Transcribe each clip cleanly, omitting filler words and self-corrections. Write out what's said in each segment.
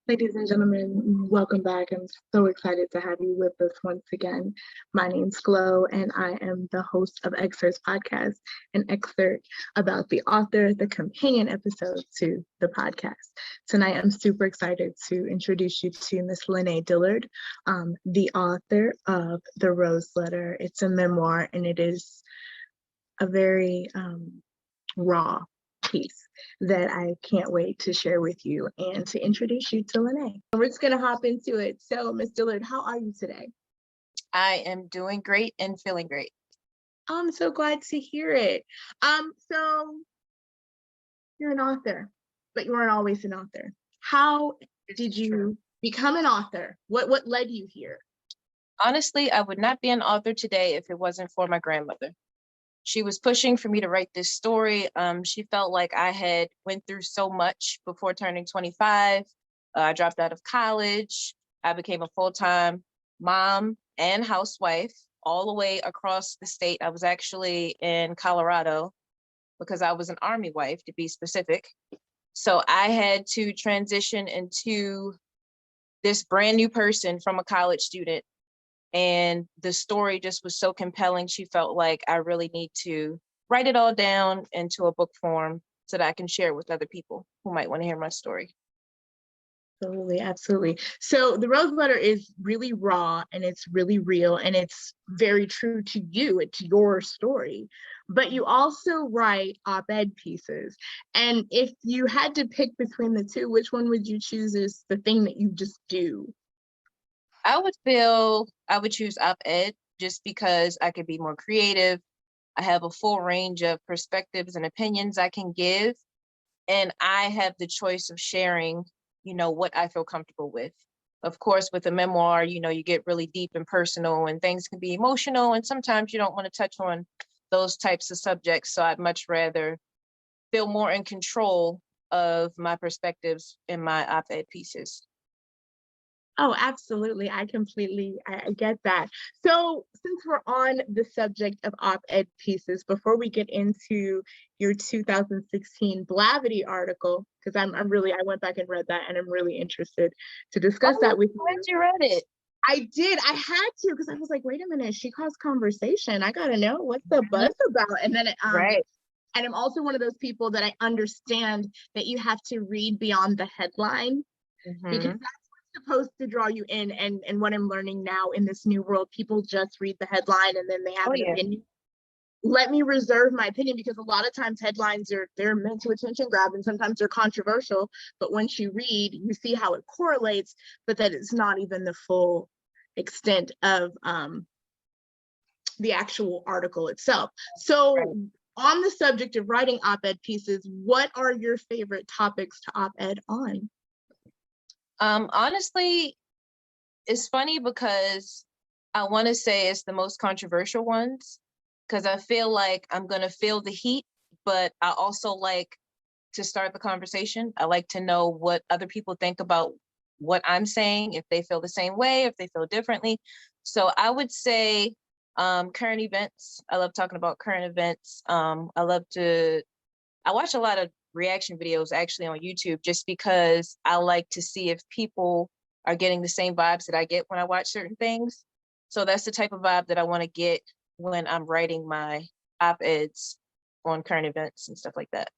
Ladies and gentlemen, welcome back. I'm so excited to have you with us once again. My name's Glo, and I am the host of Excerpts Podcast, an excerpt about the author, the companion episode to the podcast. Tonight, I'm super excited to introduce you to Miss Lanae Dillard, the author of The Rose Letter. It's a memoir, and it is a very raw piece that I can't wait to share with you and to introduce you to Lanae. We're just going to hop into it. So, Miss Dillard, how are you today? I am doing great and feeling great. I'm so glad to hear it. So you're an author, but you weren't always an author. How did you become an author? What led you here? Honestly, I would not be an author today if it wasn't for my grandmother. She was pushing for me to write this story. She felt like I had went through so much before turning 25. I dropped out of college. I became a full-time mom and housewife all the way across the state. I was actually in Colorado because I was an Army wife, to be specific. So I had to transition into this brand new person from a college student. And the story just was so compelling. She felt like I really need to write it all down into a book form so that I can share it with other people who might want to hear my story. Absolutely, absolutely. So the Rose Letter is really raw and it's really real and it's very true to you. It's your story. But you also write op-ed pieces. And if you had to pick between the two, which one would you choose as the thing that you just do? I would choose op-ed just because I could be more creative. I have a full range of perspectives and opinions I can give. And I have the choice of sharing, what I feel comfortable with. Of course, with a memoir, you get really deep and personal and things can be emotional. And sometimes you don't want to touch on those types of subjects. So I'd much rather feel more in control of my perspectives in my op-ed pieces. Oh, absolutely. I get that. So since we're on the subject of op-ed pieces, before we get into your 2016 Blavity article, because I went back and read that and I'm really interested to discuss that with you. Glad you read it. I did. I had to, because I was like, wait a minute, she caused conversation. I got to know what's the buzz about. And then, right. And I'm also one of those people that I understand that you have to read beyond the headline because that's supposed to draw you in, and what I'm learning now in this new world, people just read the headline and then they have an opinion. Let me reserve my opinion because a lot of times headlines they're meant to attention grab and sometimes they're controversial, but once you read you see how it correlates, but that it's not even the full extent of the actual article itself. So on the subject of writing op-ed pieces, what are your favorite topics to op-ed on? Honestly, it's funny because I want to say it's the most controversial ones because I feel like I'm going to feel the heat, but I also like to start the conversation. I like to know what other people think about what I'm saying, if they feel the same way, if they feel differently. So I would say current events. I love talking about current events. I watch a lot of reaction videos actually on YouTube just because I like to see if people are getting the same vibes that I get when I watch certain things. So that's the type of vibe that I want to get when I'm writing my op-eds on current events and stuff like that.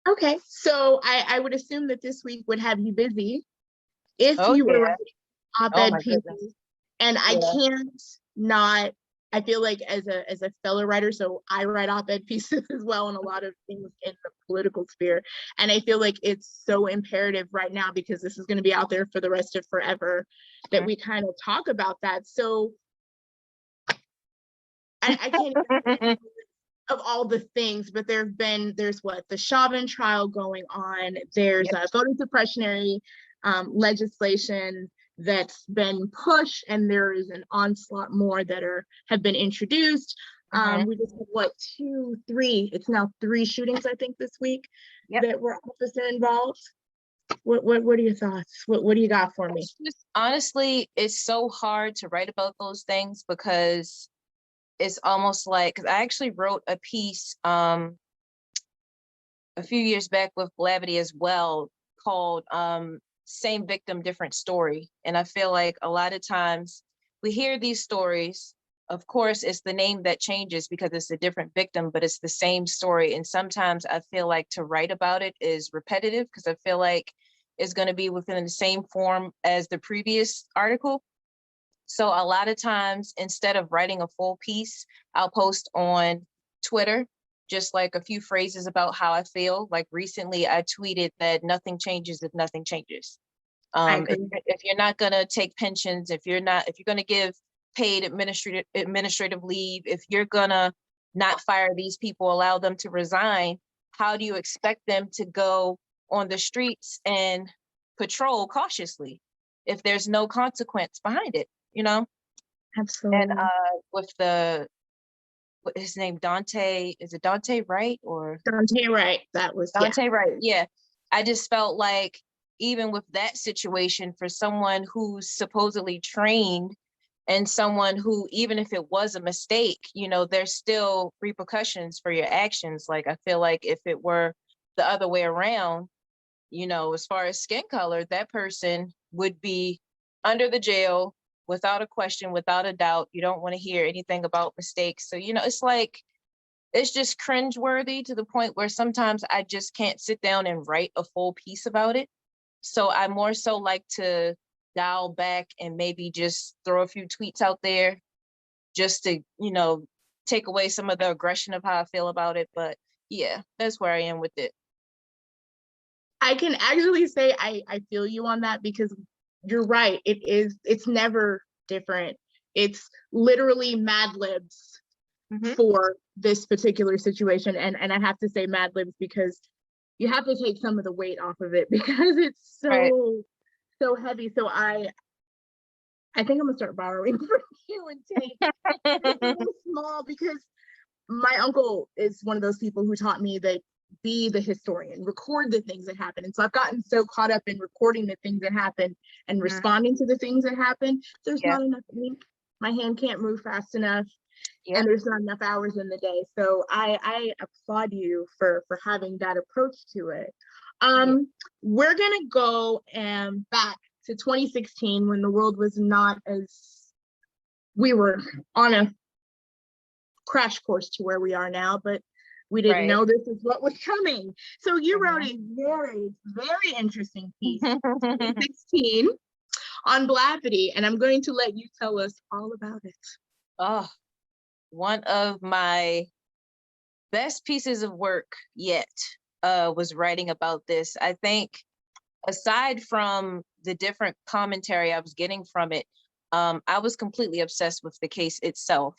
Okay, so I would assume that this week would have you busy if you were writing op-ed pieces. And I can't not, I feel like as a fellow writer, so I write op-ed pieces as well and a lot of things in the political sphere. And I feel like it's so imperative right now because this is going to be out there for the rest of forever that we kind of talk about that. So I can't even of all the things, but there's the Chauvin trial going on. There's voter suppressionary legislation that's been pushed, and there is an onslaught more that have been introduced. We just had it's now 3 shootings, I think, this week that were officer involved. What are your thoughts? What do you got for me? Honestly, it's so hard to write about those things because it's almost like, because I actually wrote a piece a few years back with Blavity as well called same victim, different story. And I feel like a lot of times we hear these stories. Of course, it's the name that changes because it's a different victim, but it's the same story. And sometimes I feel like to write about it is repetitive because I feel like it's going to be within the same form as the previous article. So a lot of times, instead of writing a full piece, I'll post on Twitter, just like a few phrases about how I feel. Like recently I tweeted that nothing changes if nothing changes. I agree. If you're not gonna take pensions, if you're gonna give paid administrative leave, if you're gonna not fire these people, allow them to resign, how do you expect them to go on the streets and patrol cautiously if there's no consequence behind it, you know? And Absolutely. with what his name, Dante, is it Dante Wright or Dante, right. That was, yeah. Dante Wright? Yeah. I just felt like even with that situation, for someone who's supposedly trained and someone who, even if it was a mistake, you know, there's still repercussions for your actions. Like, I feel like if it were the other way around, you know, as far as skin color, that person would be under the jail without a question, without a doubt. You don't want to hear anything about mistakes. So, you know, it's like, it's just cringeworthy to the point where sometimes I just can't sit down and write a full piece about it. So I more so like to dial back and maybe just throw a few tweets out there just to, you know, take away some of the aggression of how I feel about it. But yeah, that's where I am with it. I can actually say I feel you on that because you're right. It's never different. It's literally Mad Libs for this particular situation. And I have to say Mad Libs because you have to take some of the weight off of it because it's Right. so heavy. So I think I'm gonna start borrowing from you and take it's a little small because my uncle is one of those people who taught me that be the historian, record the things that happen. And so I've gotten so caught up in recording the things that happen and responding to the things that happen. There's Yeah. not enough ink. My hand can't move fast enough. Yeah. And there's not enough hours in the day. So I applaud you for having that approach to it. We're gonna go back to 2016 when the world was not as, we were on a crash course to where we are now, but we didn't know this is what was coming. So you wrote a very, very interesting piece in 2016 on Blavity, and I'm going to let you tell us all about it. Oh, one of my best pieces of work yet was writing about this. I think aside from the different commentary I was getting from it, I was completely obsessed with the case itself.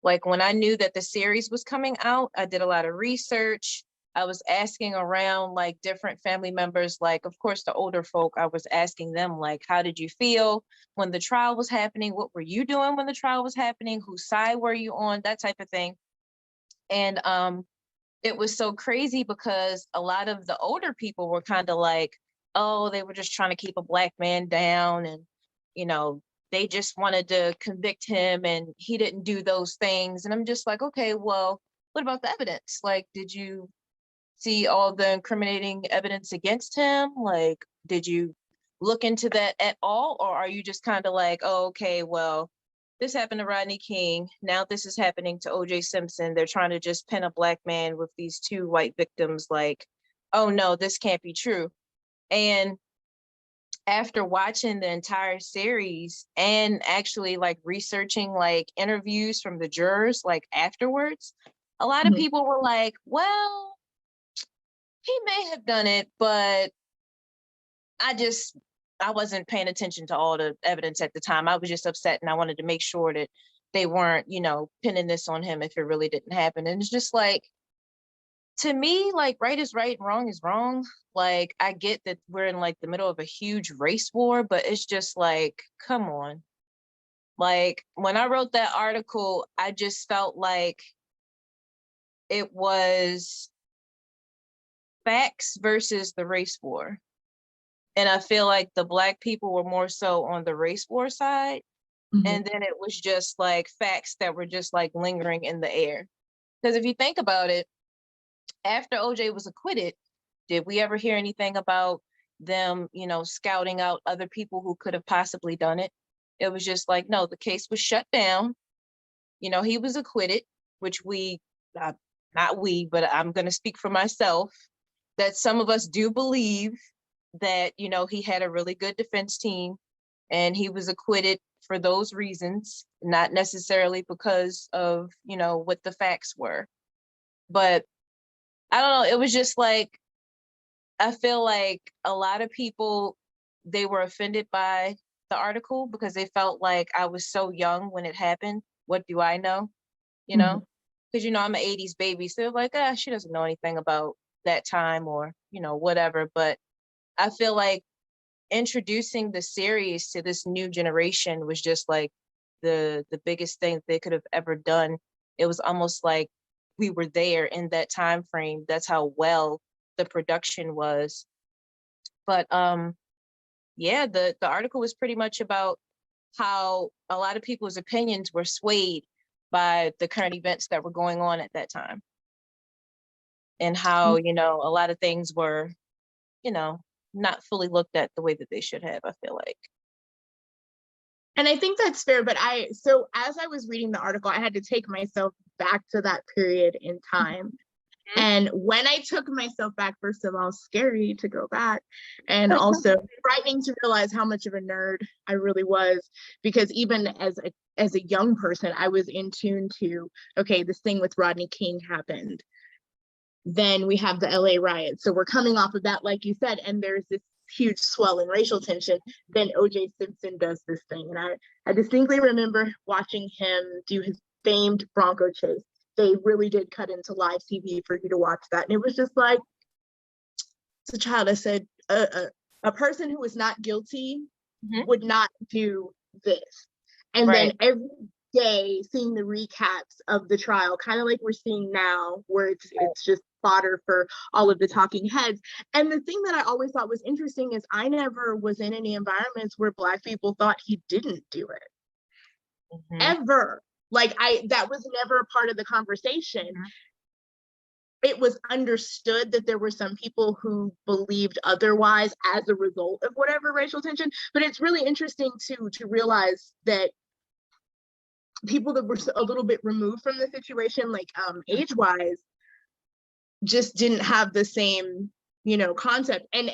Like when I knew that the series was coming out, I did a lot of research. I was asking around like different family members, like of course the older folk, I was asking them like, how did you feel when the trial was happening? What were you doing when the trial was happening? Whose side were you on? That type of thing. And it was so crazy because a lot of the older people were kind of like, oh, they were just trying to keep a Black man down, and you know, they just wanted to convict him and he didn't do those things. And I'm just like, okay, well, what about the evidence? Like, did you see all the incriminating evidence against him? Like, did you look into that at all? Or are you just kind of like, oh, okay, well, this happened to Rodney King. Now this is happening to OJ Simpson. They're trying to just pin a Black man with these two white victims. Like, oh no, this can't be true. And after watching the entire series and actually like researching like interviews from the jurors like afterwards, a lot of people were like, well, he may have done it, but I wasn't paying attention to all the evidence at the time. I was just upset and I wanted to make sure that they weren't, you know, pinning this on him if it really didn't happen. And it's just like, to me, like right is right and wrong is wrong. Like I get that we're in like the middle of a huge race war, but it's just like, come on. Like when I wrote that article, I just felt like it was facts versus the race war. And I feel like the Black people were more so on the race war side. And then it was just like facts that were just like lingering in the air. Because if you think about it, after OJ was acquitted, did we ever hear anything about them, you know, scouting out other people who could have possibly done it. It was just like, no, the case was shut down. You know, he was acquitted, which not we, but I'm going to speak for myself, that some of us do believe that, you know, he had a really good defense team and he was acquitted for those reasons, not necessarily because of, you know, what the facts were. But I don't know, it was just like, I feel like a lot of people, they were offended by the article because they felt like I was so young when it happened. What do I know? You know, because, you know, I'm an 80s baby. So they're like, she doesn't know anything about that time or, you know, whatever. But I feel like introducing the series to this new generation was just like the biggest thing they could have ever done. It was almost like we were there in that time frame. That's how well the production was. But yeah, the article was pretty much about how a lot of people's opinions were swayed by the current events that were going on at that time, and how, you know, a lot of things were, you know, not fully looked at the way that they should have, I feel like. And I think that's fair, but so as I was reading the article, I had to take myself back to that period in time. And when I took myself back, first of all, scary to go back, and also frightening to realize how much of a nerd I really was, because even as a young person, I was in tune to, okay, this thing with Rodney King happened. Then we have the LA riots. So we're coming off of that, like you said, and there's this huge swell in racial tension. Then OJ Simpson does this thing. And I distinctly remember watching him do his famed Bronco chase. They really did cut into live TV for you to watch that. And it was just like, as a child, I said, a person who is not guilty would not do this. And then every day seeing the recaps of the trial, kind of like we're seeing now, where it's just fodder for all of the talking heads. And the thing that I always thought was interesting is I never was in any environments where Black people thought he didn't do it. Ever. Like that was never a part of the conversation. It was understood that there were some people who believed otherwise as a result of whatever racial tension. But it's really interesting to realize that people that were a little bit removed from the situation, like age-wise, just didn't have the same, you know, concept. And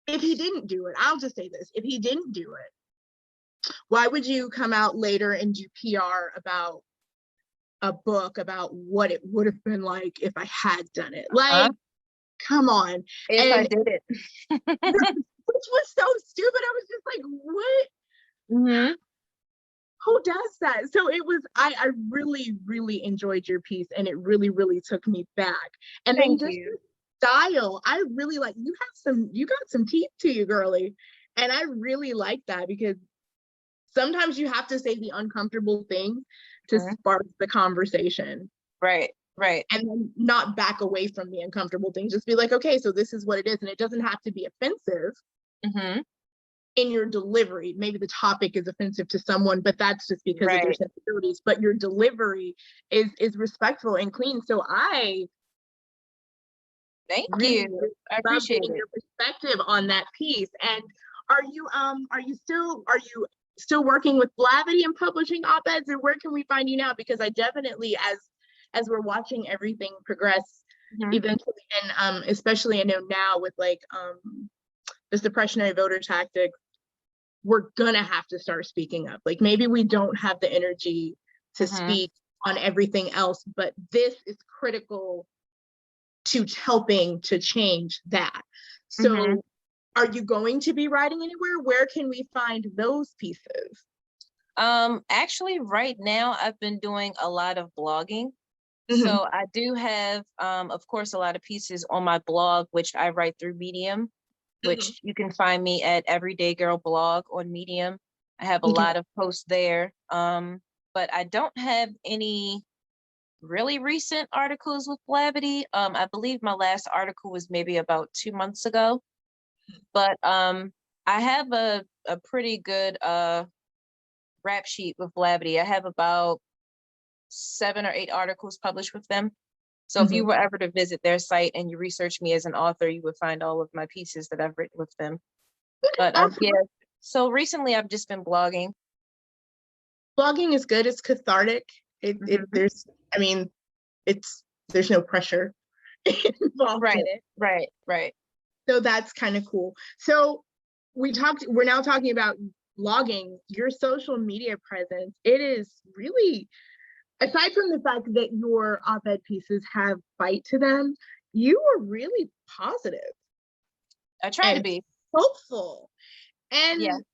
if he didn't do it, I'll just say this, if he didn't do it, why would you come out later and do PR about a book about what it would have been like if I had done it? Like, come on. If I did it. Which was so stupid. I was just like, what? Who does that? So it was, I really, really enjoyed your piece, and it really, really took me back. And then just the style, I really like, you got some teeth to you, girly. And I really like that, because sometimes you have to say the uncomfortable thing to spark the conversation. Right. And then not back away from the uncomfortable thing. Just be like, okay, so this is what it is. And it doesn't have to be offensive in your delivery. Maybe the topic is offensive to someone, but that's just because of their sensibilities. But your delivery is respectful and clean. So thank you. I appreciate your perspective on that piece. And are you still working with Blavity and publishing op-eds, or where can we find you now? Because I definitely, as we're watching everything progress eventually, and especially I know now with like the suppressionary voter tactics, we're gonna have to start speaking up. Like, maybe we don't have the energy to speak on everything else, but this is critical to helping to change that. So are you going to be writing anywhere? Where can we find those pieces? Actually, right now I've been doing a lot of blogging. So I do have, of course, a lot of pieces on my blog, which I write through Medium, which you can find me at Everyday Girl Blog on Medium. I have a lot of posts there, but I don't have any really recent articles with Blavity. I believe my last article was maybe about 2 months ago, but I have a pretty good rap sheet with Blavity. I have about 7 or 8 articles published with them. So if you were ever to visit their site and you research me as an author, you would find all of my pieces that I've written with them. But yeah, so recently I've just been blogging. Blogging is good. It's cathartic. There's no pressure involved in it. Right. So that's kind of cool. So we're now talking about blogging, your social media presence. It is really, aside from the fact that your op-ed pieces have bite to them, you are really positive. I try to be hopeful. And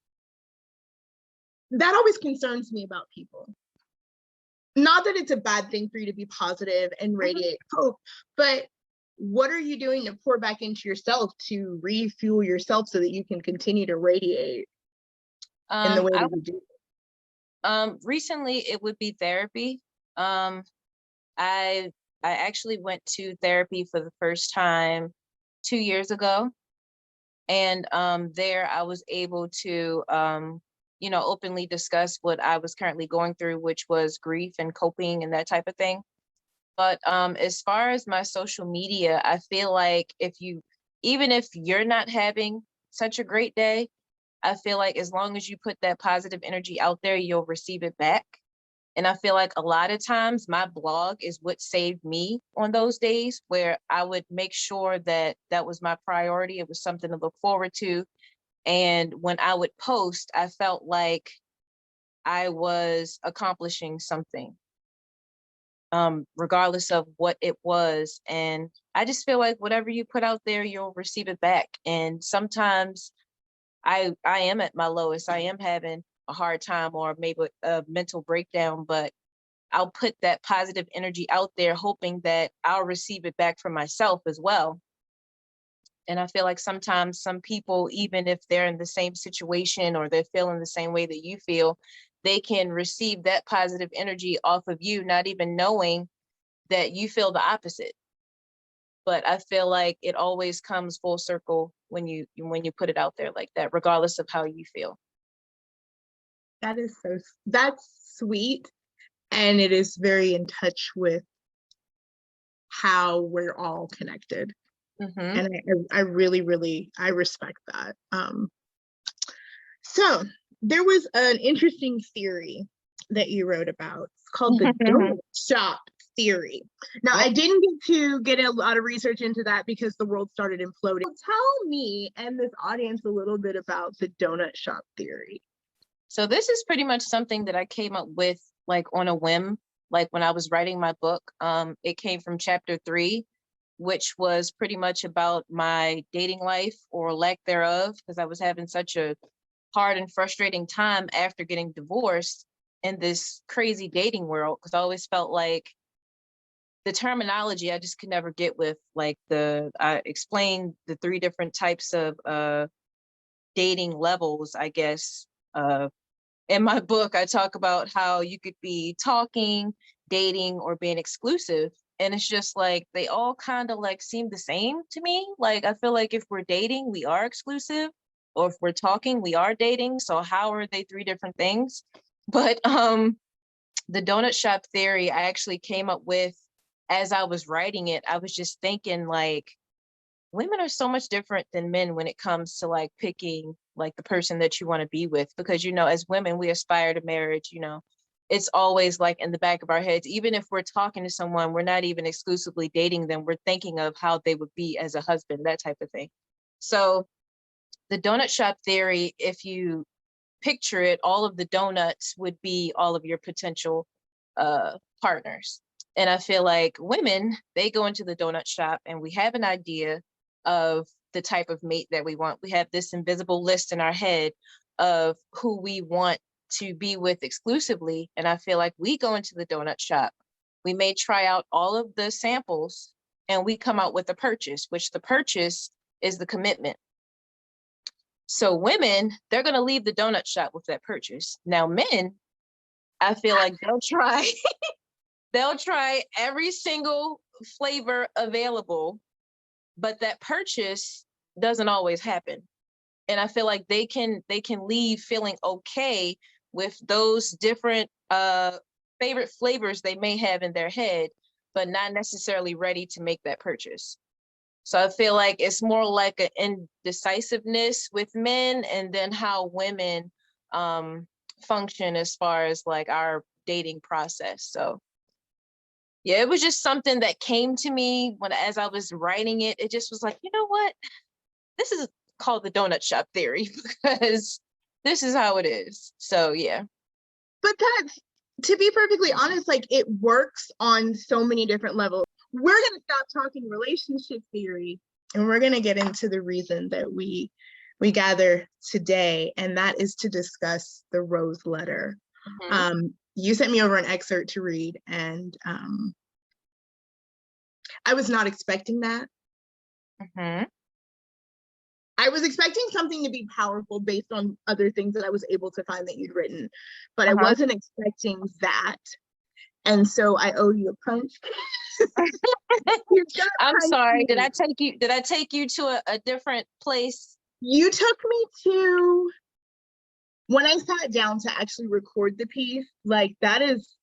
that always concerns me about people. Not that it's a bad thing for you to be positive and radiate hope, but what are you doing to pour back into yourself to refuel yourself so that you can continue to radiate in the way that you do? Recently it would be therapy. I actually went to therapy for the first time 2 years ago. And there I was able to, openly discuss what I was currently going through, which was grief and coping and that type of thing. But as far as my social media, I feel like even if you're not having such a great day, I feel like as long as you put that positive energy out there, you'll receive it back. And I feel like a lot of times my blog is what saved me on those days where I would make sure that that was my priority. It was something to look forward to. And when I would post, I felt like I was accomplishing something, regardless of what it was. And I just feel like whatever you put out there, you'll receive it back. And sometimes I am at my lowest. I am having a hard time or maybe a mental breakdown, but I'll put that positive energy out there, hoping that I'll receive it back from myself as well. And I feel like sometimes some people, even if they're in the same situation or they're feeling the same way that you feel, they can receive that positive energy off of you, not even knowing that you feel the opposite. But I feel like it always comes full circle when you put it out there like that, regardless of how you feel. That's sweet. And it is very in touch with how we're all connected. And I really, really, I respect that. So there was an interesting theory that you wrote about. It's called the donut shop theory. Now, I didn't get a lot of research into that because the world started imploding. So tell me and this audience a little bit about the donut shop theory. So this is pretty much something that I came up with like on a whim, like when I was writing my book. It came from chapter 3, which was pretty much about my dating life or lack thereof, because I was having such a hard and frustrating time after getting divorced in this crazy dating world, because I always felt like the terminology I just could never get with. Like I explained the 3 different types of dating levels, I guess. In my book, I talk about how you could be talking, dating, or being exclusive. And it's just like, they all kind of like seem the same to me. Like, I feel like if we're dating, we are exclusive, or if we're talking, we are dating. So how are they 3 different things? But the donut shop theory, I actually came up with as I was writing it. I was just thinking like, women are so much different than men when it comes to like picking like the person that you want to be with, because, as women, we aspire to marriage, it's always like in the back of our heads. Even if we're talking to someone, we're not even exclusively dating them. We're thinking of how they would be as a husband, that type of thing. So the donut shop theory, if you picture it, all of the donuts would be all of your potential partners. And I feel like women, they go into the donut shop and we have an idea of the type of mate that we want. We have this invisible list in our head of who we want to be with exclusively. And I feel like we go into the donut shop, we may try out all of the samples and we come out with a purchase, which the purchase is the commitment. So women, they're going to leave the donut shop with that purchase. Now men, I feel like they'll try every single flavor available, but that purchase doesn't always happen. And I feel like they can leave feeling okay with those different favorite flavors they may have in their head, but not necessarily ready to make that purchase. So I feel like it's more like an indecisiveness with men, and then how women function as far as like our dating process. So yeah, it was just something that came to me as I was writing it. It just was like, you know what? This is called the donut shop theory because this is how it is. So yeah. But that's, to be perfectly honest, like it works on so many different levels. We're going to stop talking relationship theory and we're going to get into the reason that we gather today, and that is to discuss the Rose Letter. You sent me over an excerpt to read, and I was not expecting that. I was expecting something to be powerful based on other things that I was able to find that you'd written, but I wasn't expecting that. And so I owe you a punch. I'm sorry. Did I take you to a different place? You took me to, when I sat down to actually record the piece, like that is,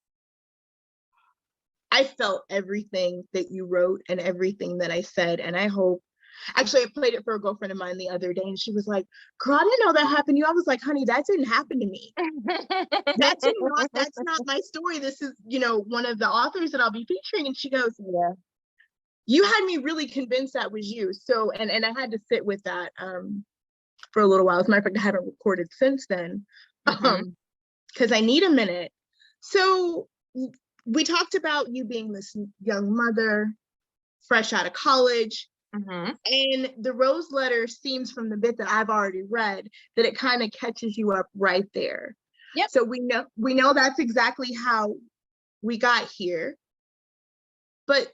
I felt everything that you wrote and everything that I said. And I hope, actually, I played it for a girlfriend of mine the other day, and she was like, girl, I didn't know that happened to you. I was like, honey, that didn't happen to me. That's not my story. This is, you know, one of the authors that I'll be featuring. And she goes, yeah, you had me really convinced that was you. So, and I had to sit with that for a little while. As a matter of fact, I haven't recorded since then because I need a minute. So we talked about you being this young mother, fresh out of college. And the Rose Letter seems, from the bit that I've already read, that it kind of catches you up right there. Yep. So we know that's exactly how we got here. But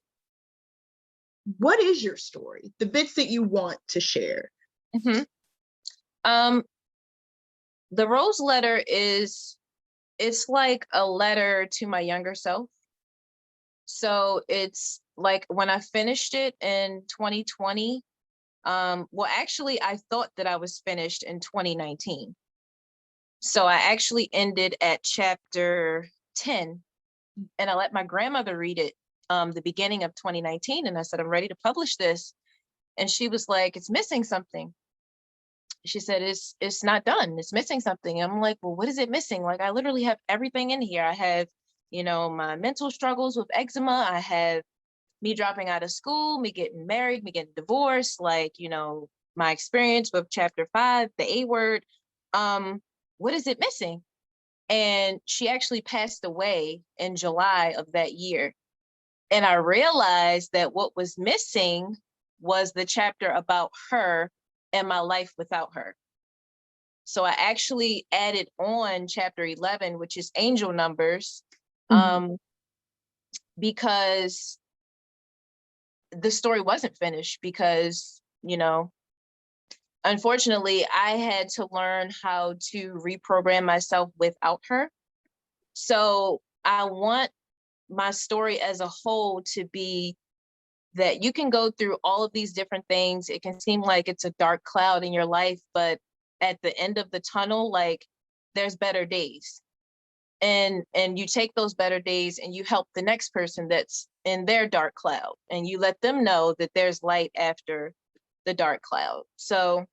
what is your story? The bits that you want to share. The Rose Letter it's like a letter to my younger self. So it's like when I finished it in 2020, well, actually, I thought that I was finished in 2019. So I actually ended at chapter 10, and I let my grandmother read it the beginning of 2019. And I said, I'm ready to publish this. And she was like, it's missing something. She said, it's not done. It's missing something. I'm like, well, what is it missing? Like, I literally have everything in here. I have, you know, my mental struggles with eczema. I have me dropping out of school, me getting married, me getting divorced, like, you know, my experience with chapter 5, the A word. What is it missing? And she actually passed away in July of that year. And I realized that what was missing was the chapter about her and my life without her. So I actually added on chapter 11, which is angel numbers, because the story wasn't finished, because, you know, unfortunately, I had to learn how to reprogram myself without her. So I want my story as a whole to be that you can go through all of these different things. It can seem like it's a dark cloud in your life, but at the end of the tunnel, like, there's better days. And you take those better days and you help the next person that's in their dark cloud, and you let them know that there's light after the dark cloud. So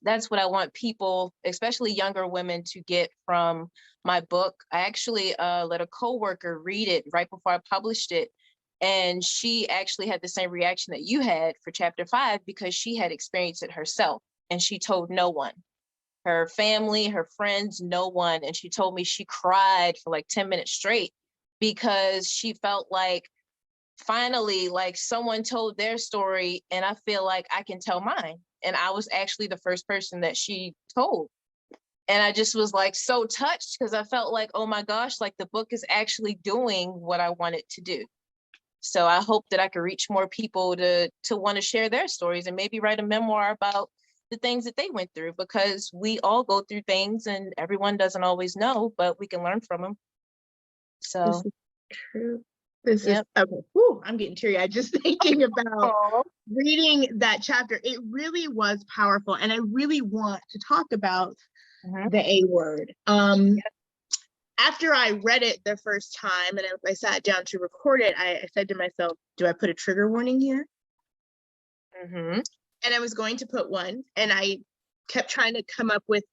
that's what I want people, especially younger women, to get from my book. I actually let a coworker read it right before I published it. And she actually had the same reaction that you had for chapter 5, because she had experienced it herself and she told no one, her family, her friends, no one. And she told me she cried for like 10 minutes straight because she felt like finally, like, someone told their story and I feel like I can tell mine. And I was actually the first person that she told. And I just was like so touched, because I felt like, oh my gosh, like the book is actually doing what I want it to do. So I hope that I can reach more people to want to share their stories and maybe write a memoir about the things that they went through, because we all go through things and everyone doesn't always know, but we can learn from them. So this is true. This is okay. Whew, I'm getting teary-eyed just thinking about reading that chapter. It really was powerful, and I really want to talk about the A word. after I read it the first time and I sat down to record it, I said to myself, do I put a trigger warning here? Mm-hmm. And I was going to put one, and I kept trying to come up with,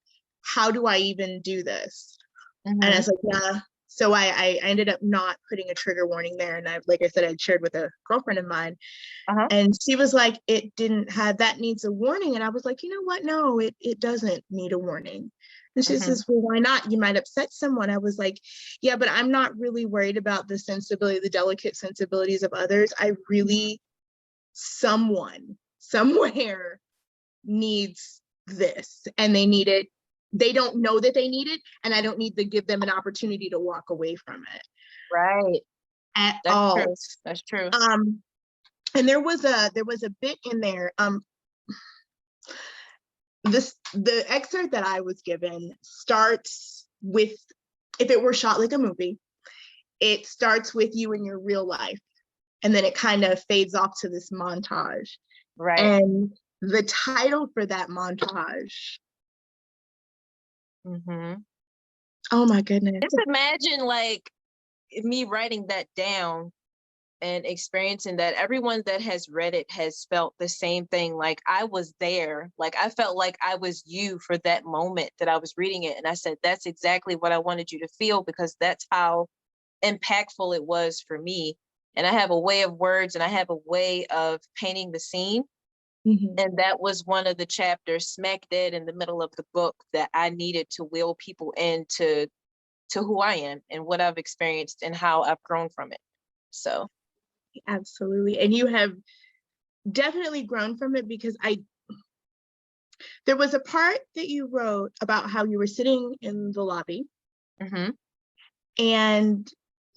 how do I even do this? And I was like, nah. So I ended up not putting a trigger warning there. And like I said, I'd shared with a girlfriend of mine, and she was like, it didn't have, that needs a warning. And I was like, you know what? No, it doesn't need a warning. And she says, well, why not? You might upset someone. I was like, yeah, but I'm not really worried about the sensibility, the delicate sensibilities of others. I really, someone somewhere needs this, and they need it. They don't know that they need it, and I don't need to give them an opportunity to walk away from it. Right. At That's all. true. That's true. And there was a bit in there. The excerpt that I was given starts with, if it were shot like a movie, it starts with you in your real life, and then it kind of fades off to this montage. Right. And the title for that montage. Oh my goodness. Just imagine like me writing that down and experiencing that. Everyone that has read it has felt the same thing. Like I was there, like I felt like I was you for that moment that I was reading it. And I said, that's exactly what I wanted you to feel, because that's how impactful it was for me. And I have a way of words, and I have a way of painting the scene. And that was one of the chapters smack dead in the middle of the book that I needed to wheel people into who I am and what I've experienced and how I've grown from it. So absolutely. And you have definitely grown from it, because there was a part that you wrote about how you were sitting in the lobby, and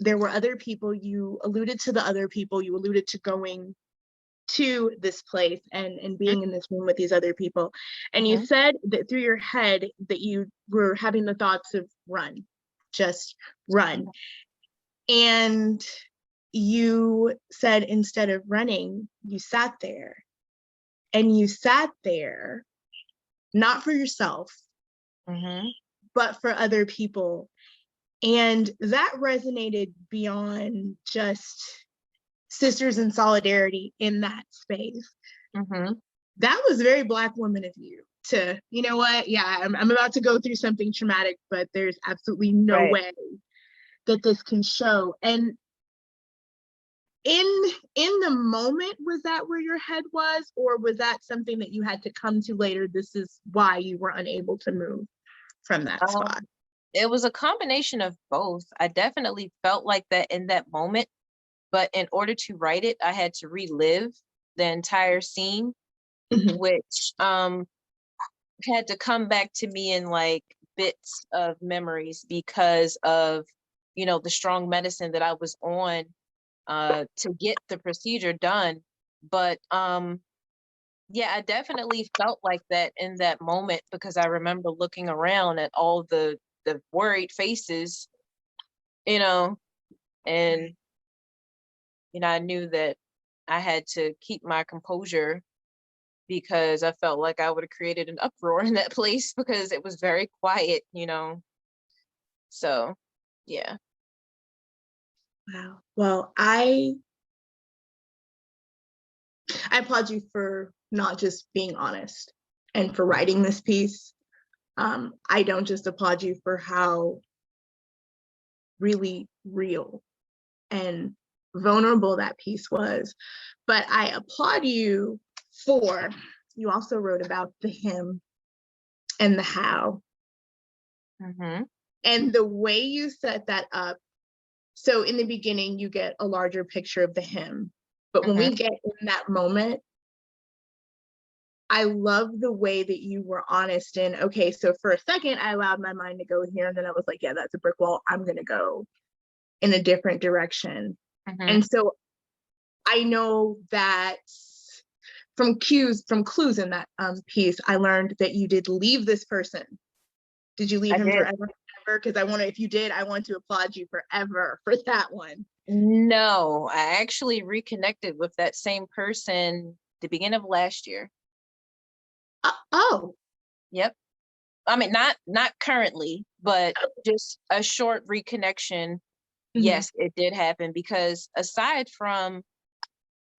there were other people. You alluded to the other people. You alluded to going to this place and being in this room with these other people. And you said that through your head that you were having the thoughts of run, just run. And you said, instead of running, you sat there. And you sat there, not for yourself, but for other people. And that resonated beyond just sisters in solidarity in that space. That was very Black woman of you to, you know what? Yeah, I'm about to go through something traumatic, but there's absolutely no way that this can show. And in the moment, was that where your head was, or was that something that you had to come to later? This is why you were unable to move from that spot. It was a combination of both. I definitely felt like that in that moment, but in order to write it, I had to relive the entire scene, which had to come back to me in like bits of memories because of, you know, the strong medicine that I was on to get the procedure done. But yeah, I definitely felt like that in that moment, because I remember looking around at all the worried faces, you know, and you know, I knew that I had to keep my composure, because I felt like I would have created an uproar in that place because it was very quiet, you know. So yeah. Wow. Well, I applaud you for not just being honest and for writing this piece. I don't just applaud you for how really real and vulnerable that piece was, but I applaud you for, you also wrote about the him and the how. And the way you set that up. So in the beginning, you get a larger picture of the him, but when we get in that moment, I love the way that you were honest in, okay, so for a second, I allowed my mind to go here, and then I was like, yeah, that's a brick wall. I'm going to go in a different direction. And so I know that from clues in that piece, I learned that you did leave this person. Did you leave him forever? Because I want to, if you did, I want to applaud you forever for that one. No, I actually reconnected with that same person the beginning of last year. Oh. Yep. I mean, not currently, but just a short reconnection. Mhm. Yes, it did happen, because aside from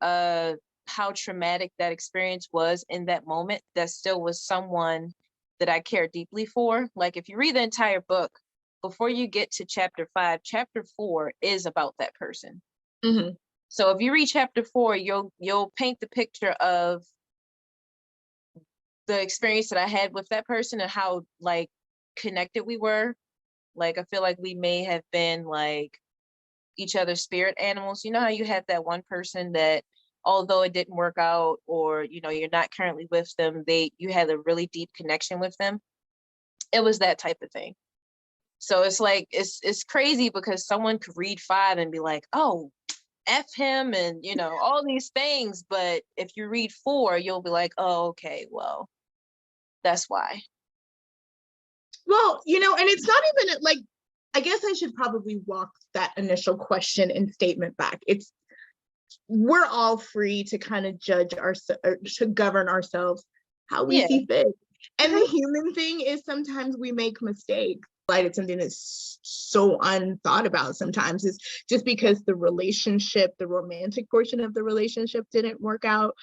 how traumatic that experience was in that moment, that still was someone that I care deeply for. Like, if you read the entire book, before you get to chapter 5, chapter 4 is about that person. Mhm. So if you read chapter 4, you'll paint the picture of the experience that I had with that person and how like connected we were. Like, I feel like we may have been like each other's spirit animals. You know how you have that one person that, although it didn't work out, or you're not currently with them, you had a really deep connection with them. It was that type of thing. So it's like it's crazy, because someone could read 5 and be like, oh, F him, and all these things. But if you read 4, you'll be like, oh, okay, well, that's why. Well, and it's not even like, I guess I should probably walk that initial question and statement back. We're all free to kind of judge to govern ourselves how we Yeah. see fit. And Mhm. the human thing is sometimes we make mistakes. Like, it's something that's so unthought about sometimes, is just because the romantic portion of the relationship didn't work out,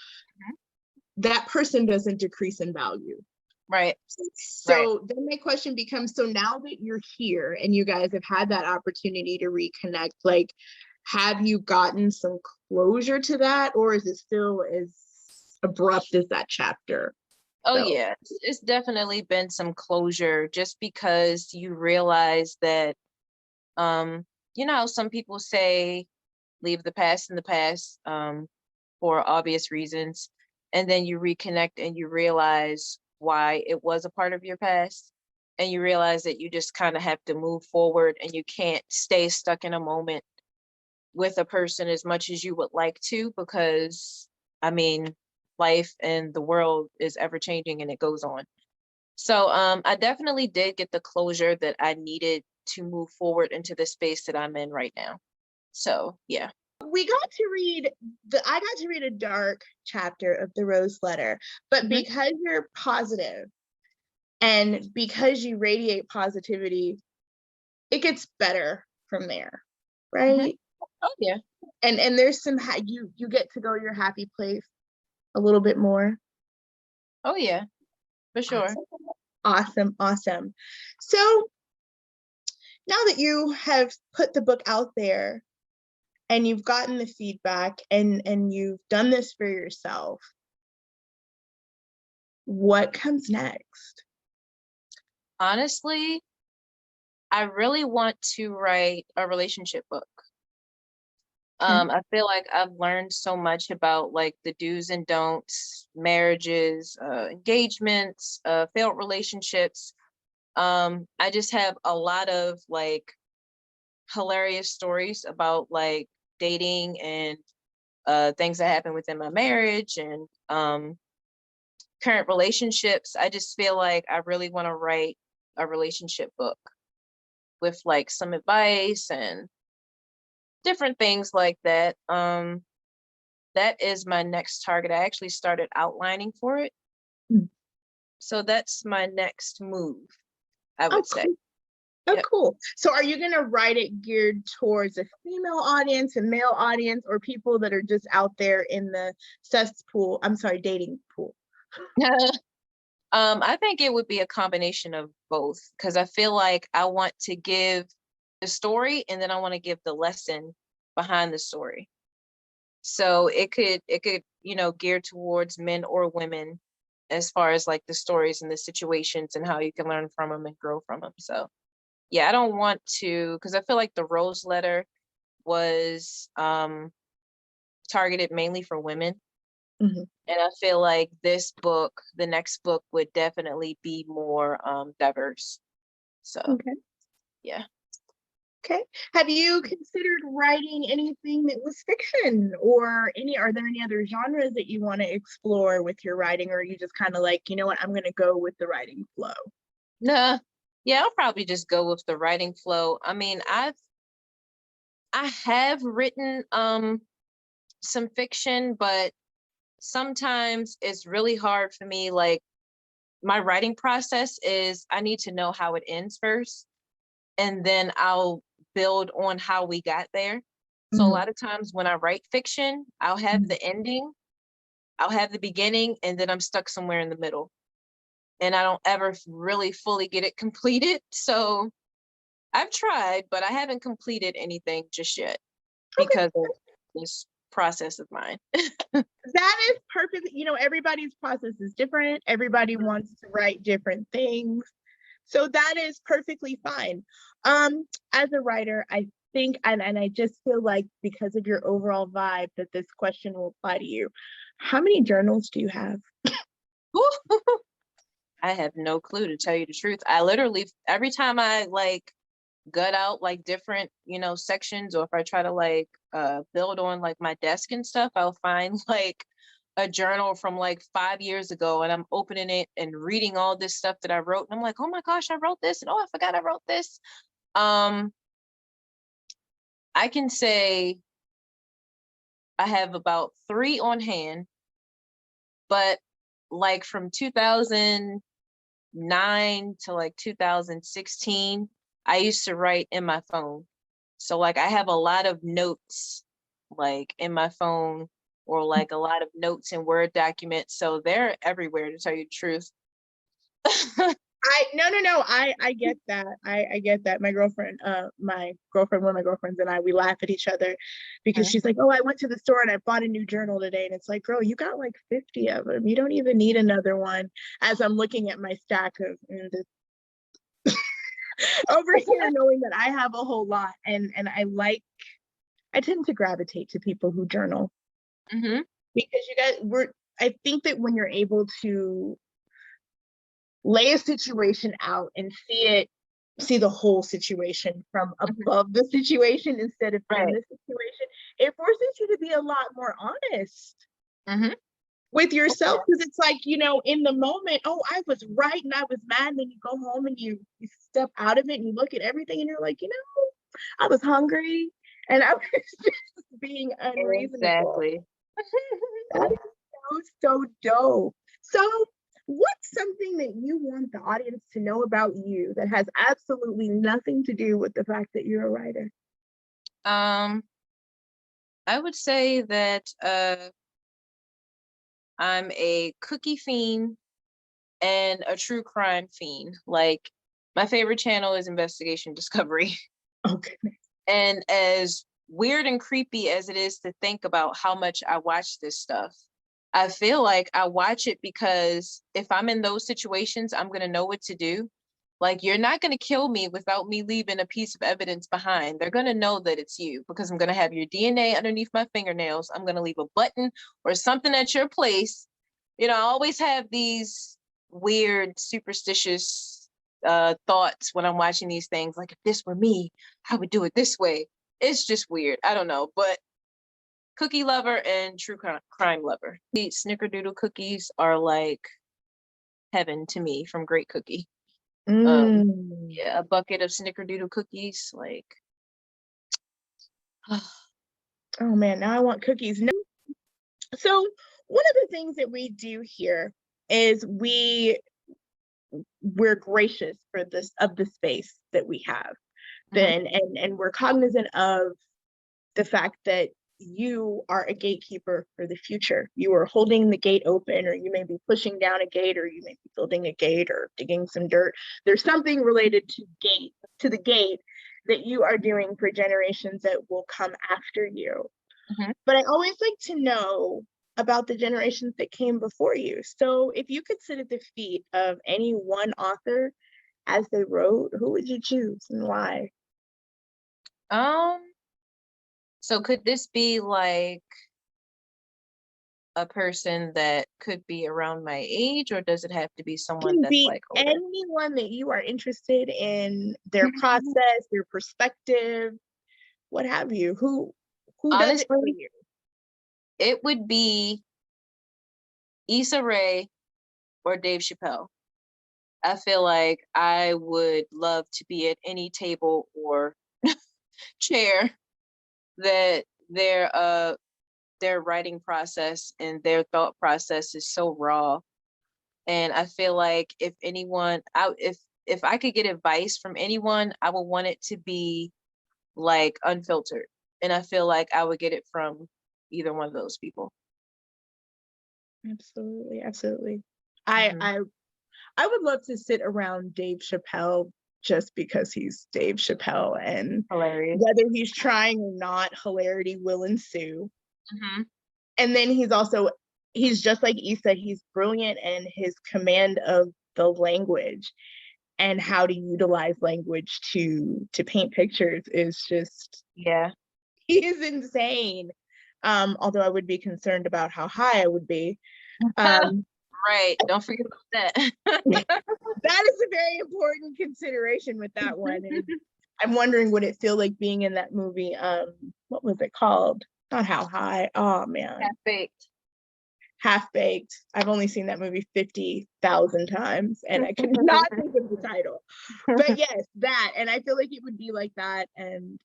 that person doesn't decrease in value. Right. Right. So then my question becomes, so now that you're here and you guys have had that opportunity to reconnect, like, have you gotten some closure to that, or is it still as abrupt as that chapter? Oh, So, yeah, it's definitely been some closure, just because you realize that, how some people say leave the past in the past, for obvious reasons. And then you reconnect and you realize why it was a part of your past. And you realize that you just kind of have to move forward, and you can't stay stuck in a moment with a person as much as you would like to, because I mean, life and the world is ever changing and it goes on. So I definitely did get the closure that I needed to move forward into the space that I'm in right now. So yeah. I got to read a dark chapter of the Rose Letter, but Mhm. because you're positive and because you radiate positivity, it gets better from there, Mhm. right? Oh yeah. And there's you get to go your happy place a little bit more. Oh yeah, for sure. Awesome. So now that you have put the book out there and you've gotten the feedback and you've done this for yourself, what comes next? Honestly, I really want to write a relationship book. Okay. I feel like I've learned so much about like the do's and don'ts, marriages, engagements, failed relationships. I just have a lot of like hilarious stories about like dating and things that happened within my marriage, and current relationships. I just feel like I really want to write a relationship book with like some advice and different things like that. That is my next target. I actually started outlining for it. Hmm. So that's my next move, I Oh, would say. cool. Oh, Yep. cool. So are you going to write it geared towards a female audience, a male audience, or people that are just out there in the dating pool? I think it would be a combination of both, because I feel like I want to give the story, and then I want to give the lesson behind the story. So it could gear towards men or women, as far as like the stories and the situations and how you can learn from them and grow from them. So yeah, I don't want to, because I feel like the Rose Letter was targeted mainly for women. Mhm. And I feel like this book, the next book, would definitely be more diverse. So Okay. yeah. Okay. Have you considered writing anything that was fiction, or are there any other genres that you want to explore with your writing, or are you just kind of like, you know what, I'm going to go with the writing flow? Nah. Yeah, I'll probably just go with the writing flow. I mean, I have written some fiction, but sometimes it's really hard for me. Like, my writing process is I need to know how it ends first. and then I'll build on how we got there. So a lot of times when I write fiction, I'll have the ending, I'll have the beginning, and then I'm stuck somewhere in the middle. And I don't ever really fully get it completed. So I've tried, but I haven't completed anything just yet because of this process of mine. That is perfect. You know, everybody's process is different. Everybody wants to write different things. So that is perfectly fine. As a writer, I think, and I just feel like because of your overall vibe that this question will apply to you. How many journals do you have? I have no clue, to tell you the truth. I literally, every time I like gut out like different, you know, sections, or if I try to like build on like my desk and stuff, I'll find like a journal from like 5 years ago, and I'm opening it and reading all this stuff that I wrote, and I'm like, oh my gosh, I wrote this, and oh, I forgot I wrote this. I can say I have about 3 on hand, but like from 2009 to like 2016, I used to write in my phone. So like I have a lot of notes like in my phone, or like a lot of notes in Word documents. So they're everywhere, to tell you the truth. No, I get that. I get that. My girlfriend, one of my girlfriends and I, we laugh at each other because she's like, oh, I went to the store and I bought a new journal today. And it's like, girl, you got like 50 of them. You don't even need another one. As I'm looking at my stack of over here, knowing that I have a whole lot, and I tend to gravitate to people who journal because you guys I think that when you're able to lay a situation out and see the whole situation from above the situation instead of in the situation, it forces you to be a lot more honest with yourself, because it's like, you know, in the moment, oh, I was right and I was mad, and then you go home and you step out of it and you look at everything and you're like, you know, I was hungry and I was just being unreasonable. Exactly. That is so dope. So what's something that you want the audience to know about you that has absolutely nothing to do with the fact that you're a writer? I would say that I'm a cookie fiend and a true crime fiend. Like, my favorite channel is Investigation Discovery. Okay. And as weird and creepy as it is to think about how much I watch this stuff, I feel like I watch it because if I'm in those situations, I'm going to know what to do. Like, you're not going to kill me without me leaving a piece of evidence behind. They're going to know that it's you because I'm going to have your DNA underneath my fingernails. I'm going to leave a button or something at your place. You know, I always have these weird, superstitious thoughts when I'm watching these things. Like, if this were me, I would do it this way. It's just weird. I don't know. But cookie lover and true crime lover. The snickerdoodle cookies are like heaven to me from Great Cookie. Yeah, a bucket of snickerdoodle cookies, like oh man, now I want cookies. No. So one of the things that we do here is we're gracious for the space that we have. Then and we're cognizant of the fact that you are a gatekeeper for the future. You are holding the gate open, or you may be pushing down a gate, or you may be building a gate or digging some dirt. There's something related to the gate that you are doing for generations that will come after you. But I always like to know about the generations that came before you. So if you could sit at the feet of any one author as they wrote, who would you choose and why? So could this be like a person that could be around my age, or does it have to be someone that's like older? Anyone that you are interested in their process, their perspective, what have you? Who does it for Honestly, you? it would be Issa Rae or Dave Chappelle. I feel like I would love to be at any table or chair that their writing process and their thought process is so raw. And I feel like if anyone out, if if I could get advice from anyone, I would want it to be like unfiltered. And I feel like I would get it from either one of those people. Absolutely, absolutely. Mhm. I would love to sit around Dave Chappelle just because he's Dave Chappelle, and Hilarious. whether he's trying or not, hilarity will ensue. Mhm. And then he's just like Issa, he's brilliant, and his command of the language and how to utilize language to paint pictures is just, Yeah. he is insane. Although I would be concerned about how high I would be. Um, Right. Don't forget about that. that is a very important consideration with that one. And I'm wondering what it feel like being in that movie. What was it called? Not How High. Oh man. Half-baked. Half-Baked. I've only seen that movie 50,000 times and I could not think of the title. But yes, that. And I feel like it would be like that. And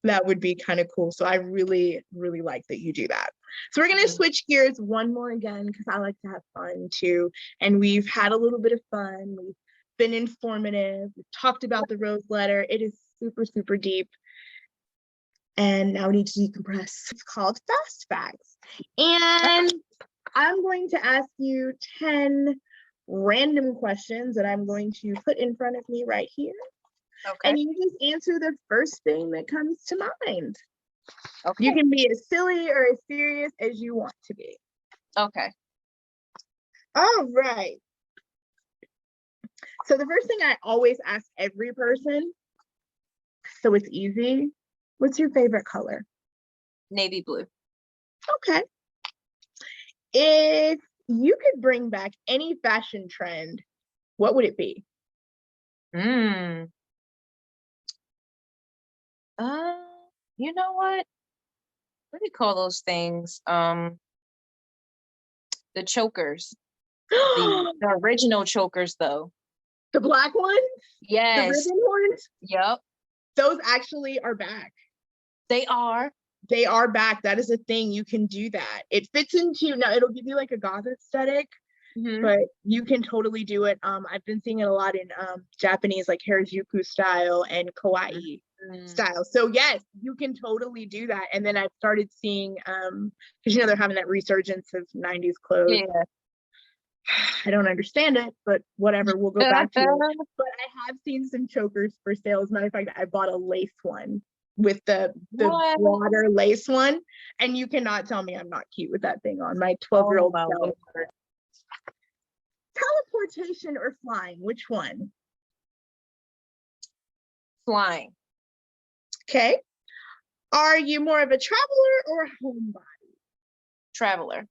that would be kind of cool. So I really, really like that you do that. So we're going to switch gears one more again, because I like to have fun too. And we've had a little bit of fun. We've been informative. We've talked about the Rose Letter. It is super, super deep. And now we need to decompress. It's called Fast Facts. And I'm going to ask you 10 random questions that I'm going to put in front of me right here. Okay. And you just answer the first thing that comes to mind. Okay. You can be as silly or as serious as you want to be. Okay. All right. So the first thing I always ask every person, so it's easy, what's your favorite color? Navy blue. Okay. If you could bring back any fashion trend, what would it be? Mm. You know what? What do you call those things? The chokers. The original chokers though. The black ones? The Yes. ribbon ones? Yep. Those actually are back. They are. They are back. That is a thing. You can do that. It fits into, now it'll give you like a goth aesthetic, but you can totally do it. I've been seeing it a lot in Japanese, like Harajuku style and kawaii style. So yes, you can totally do that. And then I've started seeing, because they're having that resurgence of 90s clothes. Yeah. I don't understand it, but whatever, we'll go back to it. But I have seen some chokers for sale. As a matter of fact, I bought a lace one with the broader lace one, and you cannot tell me I'm not cute with that thing on. My 12-year-old self. Teleportation or flying, which one? Flying. Okay. Are you more of a traveler or a homebody? Traveler.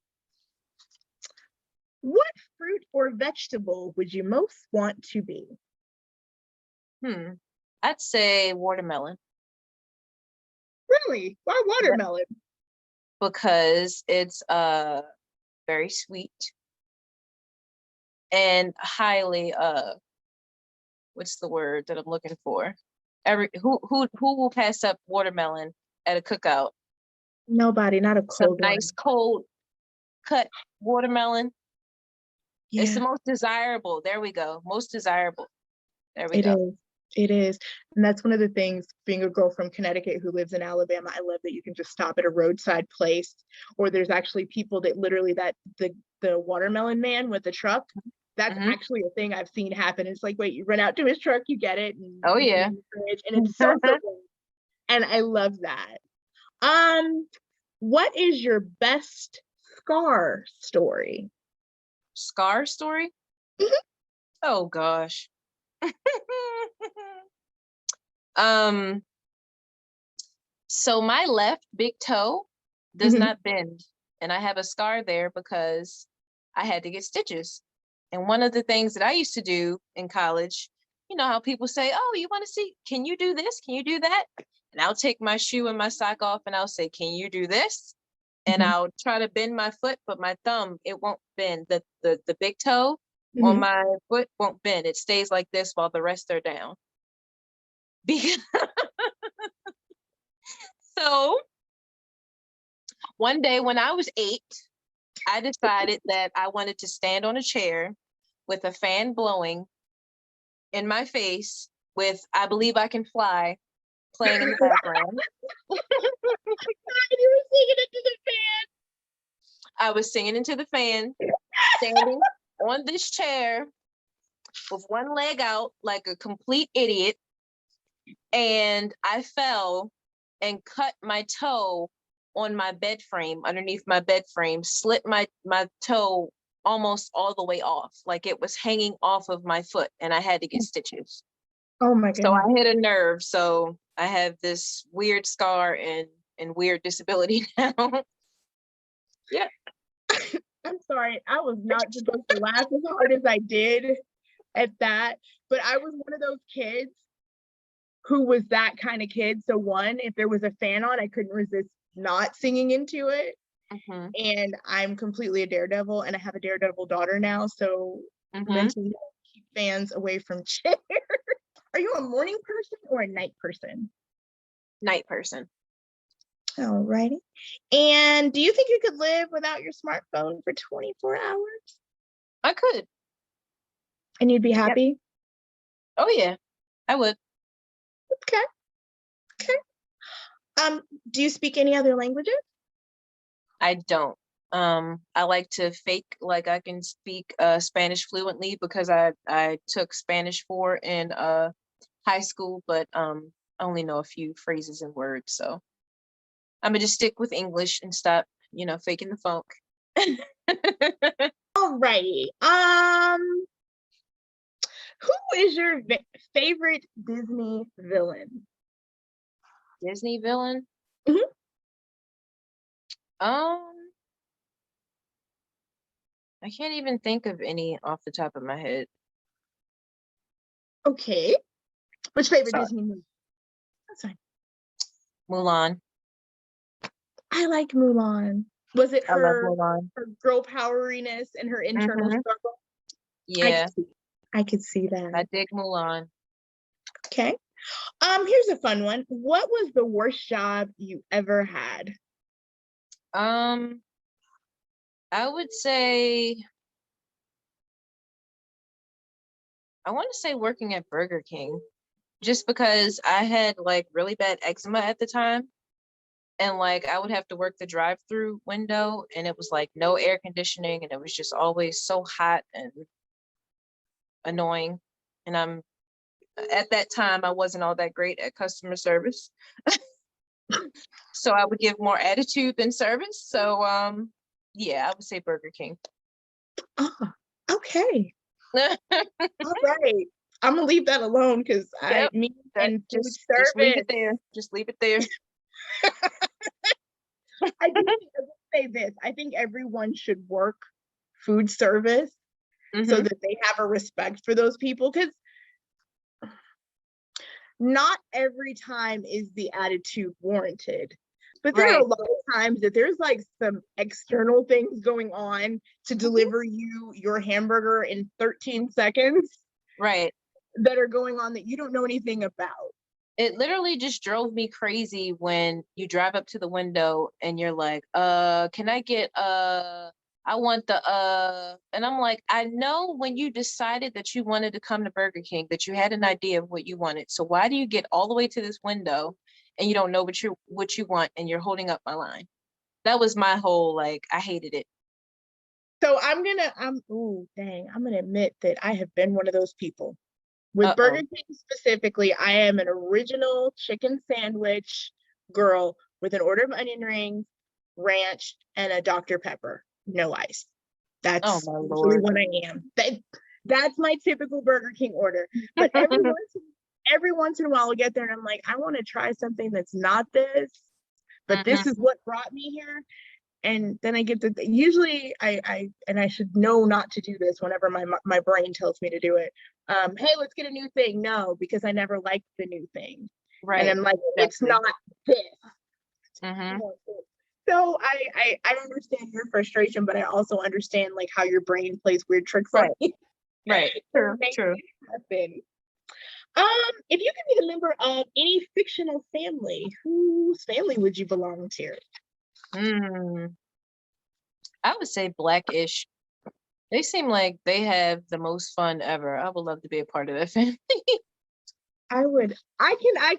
What fruit or vegetable would you most want to be? I'd say watermelon. Really? Why watermelon? Because it's very sweet and highly what's the word that I'm looking for? Who will pass up watermelon at a cookout? Nobody, not a cold one. Nice cold cut watermelon. Yeah. It's the most desirable. There we go. Most desirable. There we go. It is. And that's one of the things, being a girl from Connecticut who lives in Alabama, I love that you can just stop at a roadside place, or there's actually people that literally, that the watermelon man with the truck, that's actually a thing I've seen happen. It's like, wait, you run out to his truck, you get it. And oh yeah. And it's so good. And I love that. What is your best scar story? Scar story? Oh gosh. So my left big toe does not bend, and I have a scar there because I had to get stitches. And one of the things that I used to do in college, you know how people say, oh, you want to see, can you do this? Can you do that? And I'll take my shoe and my sock off and I'll say, can you do this? And I'll try to bend my foot, but my thumb, it won't bend. The big toe on my foot won't bend. It stays like this while the rest are down. Because so one day when I was 8, I decided that I wanted to stand on a chair with a fan blowing in my face with "I Believe I Can Fly" playing in the background. You were singing it to the I was singing into the fan, standing on this chair with one leg out like a complete idiot, and I fell and cut my toe on my bed frame, underneath my bed frame, slit my toe almost all the way off, like it was hanging off of my foot, and I had to get stitches. Oh my So I goodness. hit a nerve, so I have this weird scar and weird disability now. Yeah. I'm sorry. I was not supposed to laugh as hard as I did at that, but I was one of those kids who was that kind of kid. So one, if there was a fan on, I couldn't resist not singing into it. Mm-hmm. And I'm completely a daredevil, and I have a daredevil daughter now. So mentally keep fans away from chairs. Are you a morning person or a night person? Night person. All righty. And do you think you could live without your smartphone for 24 hours? I could. And you'd be happy? Yep. Oh yeah, I would. Okay. Do you speak any other languages? I don't. I like to fake like I can speak Spanish fluently because I took Spanish 4 in high school, but I only know a few phrases and words, so I'm gonna just stick with English and stop, faking the funk. Alrighty. Who is your favorite Disney villain? Disney villain? Mm-hmm. I can't even think of any off the top of my head. Okay. Which favorite Disney movie? That's fine. Mulan. I like Mulan. Was it her girl poweriness and her internal struggle? Yeah. I could see that. I dig Mulan. Okay. Here's a fun one. What was the worst job you ever had? I would say, I want to say working at Burger King, just because I had like really bad eczema at the time. And like I would have to work the drive-through window, and it was like no air conditioning, and it was just always so hot and annoying. And at that time I wasn't all that great at customer service. So I would give more attitude than service. So yeah, I would say Burger King. Oh, okay. All right. I'm gonna leave that alone because and food service. Just leave it there. Just leave it there. I will say this. I think everyone should work food service so that they have a respect for those people, because not every time is the attitude warranted. But there are a lot of times that there's like some external things going on to deliver you your hamburger in 13 seconds. Right. That are going on that you don't know anything about. It literally just drove me crazy when you drive up to the window and you're like, can I get I want the and I'm like, I know when you decided that you wanted to come to Burger King that you had an idea of what you wanted. So why do you get all the way to this window and you don't know what you want and you're holding up my line? That was my whole, like, I hated it. So I'm gonna admit that I have been one of those people. With Burger King specifically, I am an original chicken sandwich girl with an order of onion rings, ranch, and a Dr. Pepper, no ice. That's really what I am. That's my typical Burger King order. But every once in a while I'll get there and I'm like, I want to try something that's not this, but this is what brought me here. And then I get usually I should know not to do this whenever my brain tells me to do it. Hey, let's get a new thing. No, because I never liked the new thing. Right. And I'm like, it's not this. So I understand your frustration, but I also understand like how your brain plays weird tricks on you. Right. True. Happen. If you could be a member of any fictional family, whose family would you belong to? I would say Blackish. They seem like they have the most fun ever. I would love to be a part of that family. I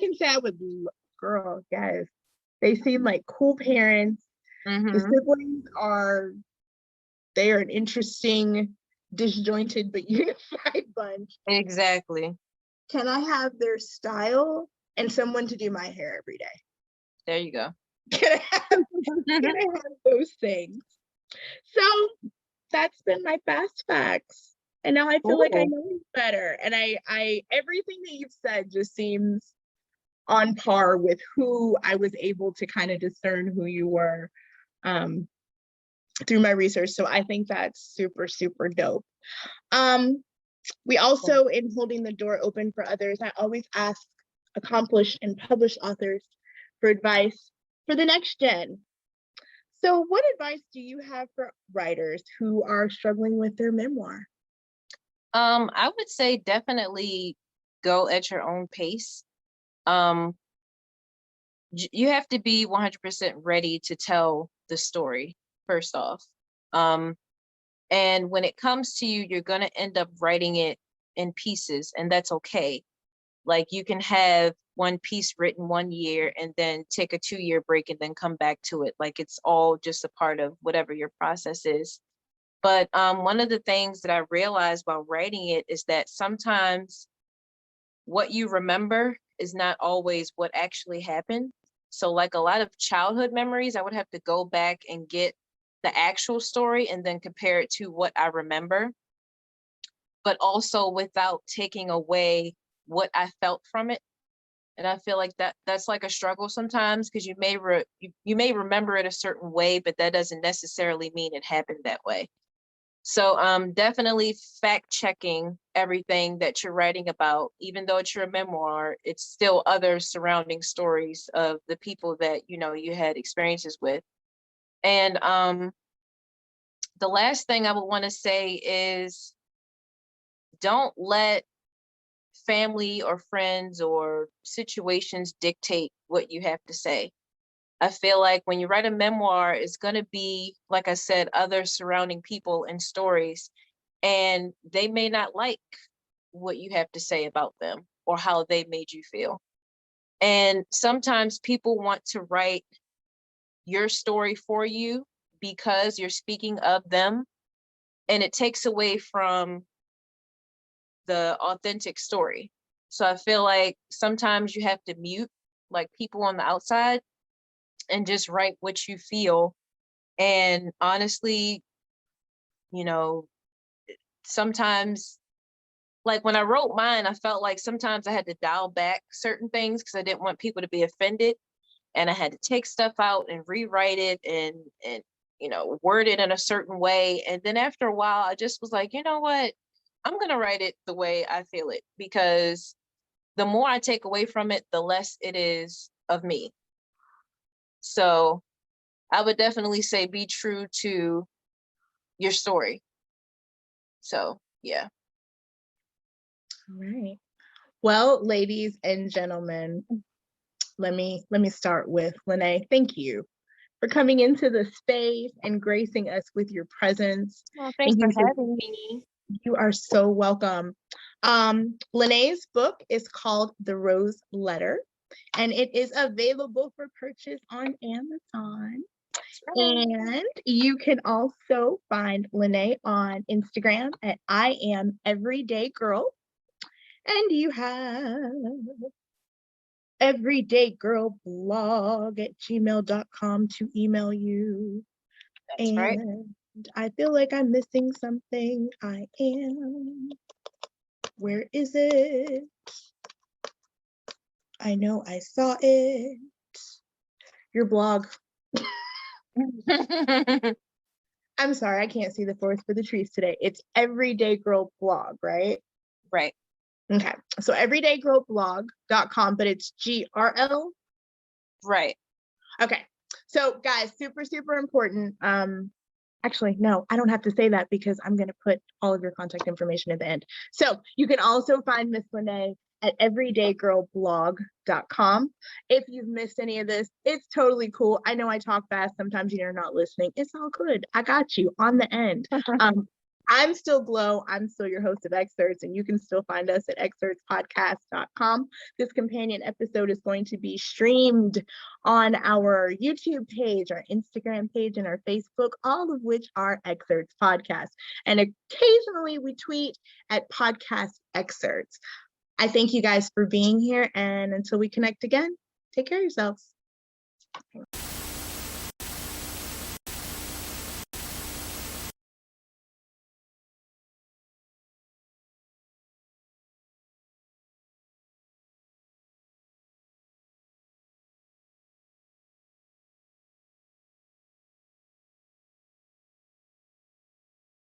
can say I would, girl, yes. They seem like cool parents. The Mm-hmm. siblings they are an interesting, disjointed but unified bunch. Exactly. Can I have their style and someone to do my hair every day? There you go. Can I have those things? So that's been my fast facts. And now I feel like I Cool. know you better. And I everything that you've said just seems on par with who I was able to kind of discern who you were um, through my research. So I think that's super, super dope. We also, in holding the door open for others, I always ask accomplished and published authors for advice for the next gen. So what advice do you have for writers who are struggling with their memoir? I would say definitely go at your own pace. Um, you have to be 100% ready to tell the story, first off. And when it comes to you, you're going to end up writing it in pieces, and that's okay. Like you can have one piece written 1 year and then take a 2-year break and then come back to it. Like it's all just a part of whatever your process is. But one of the things that I realized while writing it is that sometimes what you remember is not always what actually happened. So like a lot of childhood memories, I would have to go back and get the actual story and then compare it to what I remember, but also without taking away what I felt from it. And I feel like that's like a struggle sometimes because you may remember it a certain way, but that doesn't necessarily mean it happened that way. So definitely fact checking everything that you're writing about, even though it's your memoir, it's still other surrounding stories of the people that you had experiences with. And the last thing I would want to say is don't let family or friends or situations dictate what you have to say. I feel like when you write a memoir, it's going to be, like I said, other surrounding people and stories, and they may not like what you have to say about them or how they made you feel. And sometimes people want to write your story for you because you're speaking of them, and it takes away from the authentic story. So I feel like sometimes you have to mute like people on the outside and just write what you feel. And honestly, you know, sometimes like when I wrote mine, I felt like sometimes I had to dial back certain things because I didn't want people to be offended. And I had to take stuff out and rewrite it and word it in a certain way. And then after a while, I just was like, you know what? I'm gonna write it the way I feel it because the more I take away from it, the less it is of me. So I would definitely say be true to your story. So yeah. All right. Well, ladies and gentlemen, let me start with Lanae. Thank you for coming into the space and gracing us with your presence. Well, thanks Thank for you for having me. you are so welcome. Lanae's book is called The Rose Letter, and it is available for purchase on Amazon. And you can also find Lanae on Instagram at I Am Everyday Girl. And you have everydaygirlblog@gmail.com to email you. That's right. And I feel like I'm missing something. I am. Where is it? I know I saw it. Your blog. I'm sorry, I can't see the forest for the trees today. It's Everyday Girl Blog, right? Right. Okay. So everydaygirlblog.com, but it's GRL. Right. Okay. So guys, super, super important. Actually, no, I don't have to say that because I'm going to put all of your contact information at the end. So you can also find Miss Lanae at everydaygirlblog.com. If you've missed any of this, it's totally cool. I know I talk fast. Sometimes you're not listening. It's all good. I got you on the end. I'm still Glow. I'm still your host of Excerpts, and you can still find us at excerptspodcast.com. This companion episode is going to be streamed on our YouTube page, our Instagram page, and our Facebook, all of which are Excerpts Podcast. And occasionally we tweet at Podcast Excerpts. I thank you guys for being here, and until we connect again, take care of yourselves.